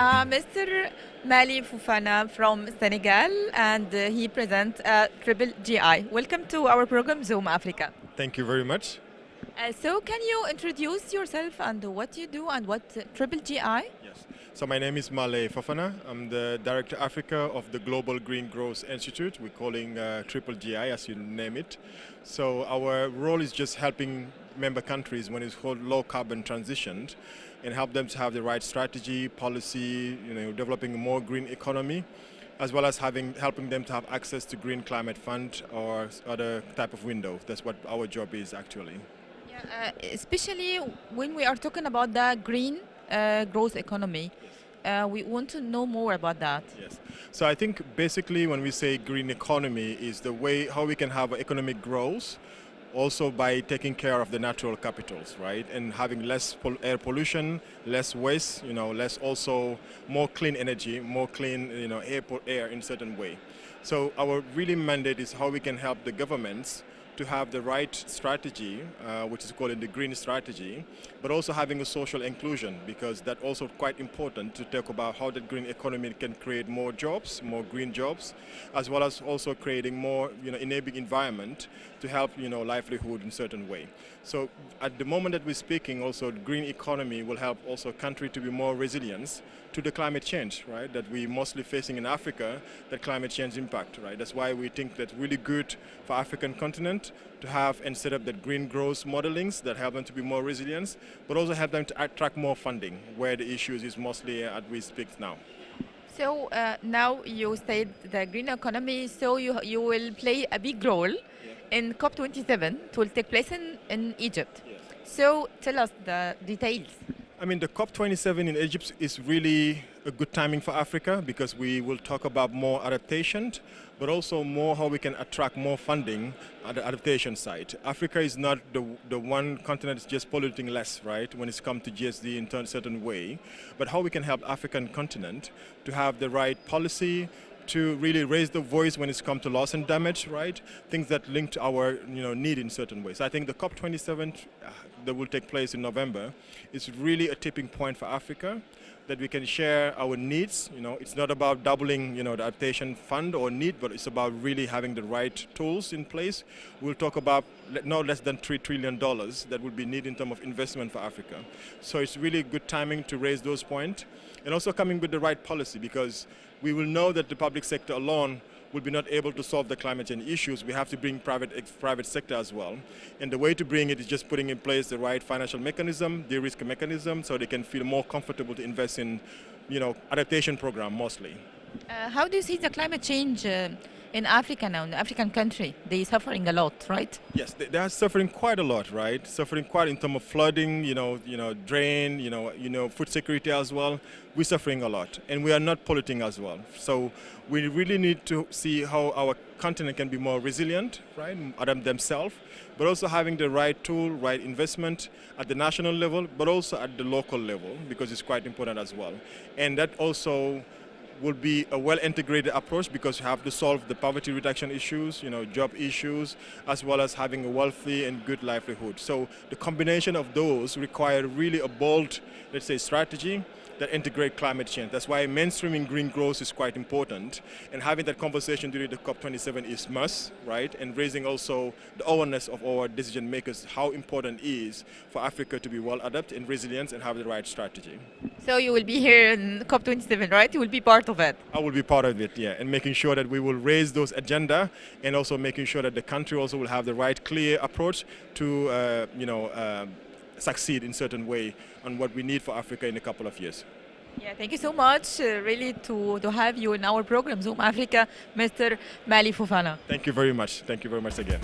Mr. Mali Fufana from Senegal, and he presents Triple GI. Welcome to our program, Zoom Africa. Thank you very much. So can you introduce yourself and what you do and what Triple GI? Yes. So my name is Male Fofana. I'm the Director Africa of the Global Green Growth Institute. We're calling Triple GI, as you name it. So our role is just helping member countries when it's called low carbon transition and help them to have the right strategy, policy, developing a more green economy, as well as helping them to have access to green climate fund or other type of window. That's what our job is actually. Yeah, especially when we are talking about the green growth economy. We want to know more about that. Yes. So I think basically when we say green economy is the way how we can have economic growth also by taking care of the natural capitals, right? And having less air pollution, less waste, less also more clean energy, more clean, air in a certain way. So our really mandate is how we can help the governments to have the right strategy, which is called the green strategy, but also having a social inclusion, because that's also quite important to talk about how the green economy can create more jobs, more green jobs, as well as also creating more enabling environment to help livelihood in a certain way. So at the moment that we're speaking, also the green economy will help also country to be more resilient to the climate change, right? That we're mostly facing in Africa, that climate change impact, right? That's why we think that's really good for African continent to have and set up that green growth modelings that help them to be more resilient, but also help them to attract more funding where the issues is mostly as we speak now. So now you said the green economy, so you will play a big role in COP27. It will take place in Egypt. Yes. So tell us the details. I mean, the COP27 in Egypt is really a good timing for Africa because we will talk about more adaptation, but also more how we can attract more funding at the adaptation side. Africa is not the one continent that's just polluting less, right, when it's come to GSD in a certain way, but how we can help African continent to have the right policy, to really raise the voice when it's come to loss and damage, right? Things that link to our need in certain ways. I think the COP27 that will take place in November is really a tipping point for Africa, that we can share our needs. It's not about doubling the adaptation fund or need, but it's about really having the right tools in place. We'll talk about no less than $3 trillion that will be needed in terms of investment for Africa. So it's really good timing to raise those points and also coming with the right policy, because we will know that the public sector alone will be not able to solve the climate change issues. We have to bring private sector as well. And the way to bring it is just putting in place the right financial mechanism, the risk mechanism, so they can feel more comfortable to invest in, adaptation program mostly. How do you see the climate change in Africa now, in the African country? They're suffering a lot, right? Yes, they are suffering quite a lot, right? Suffering quite in terms of flooding, drain, food security as well. We're suffering a lot, and we are not polluting as well. So we really need to see how our continent can be more resilient, right? Adapt themselves, but also having the right tool, right investment at the national level, but also at the local level, because it's quite important as well. And that also will be a well-integrated approach, because you have to solve the poverty reduction issues, job issues, as well as having a wealthy and good livelihood. So the combination of those require really a bold, let's say, strategy that integrate climate change. That's why mainstreaming green growth is quite important, and having that conversation during the COP27 is must, right? And raising also the awareness of our decision makers how important it is for Africa to be well adapted and resilient and have the right strategy. So you will be here in COP27, right? You will be part of it. I will be part of it, yeah, and making sure that we will raise those agenda, and also making sure that the country also will have the right clear approach to, succeed in certain way on what we need for Africa in a couple of years. Yeah, thank you so much, really, to have you in our program, Zoom Africa, Mr. Mali Fofana. Thank you very much. Thank you very much again.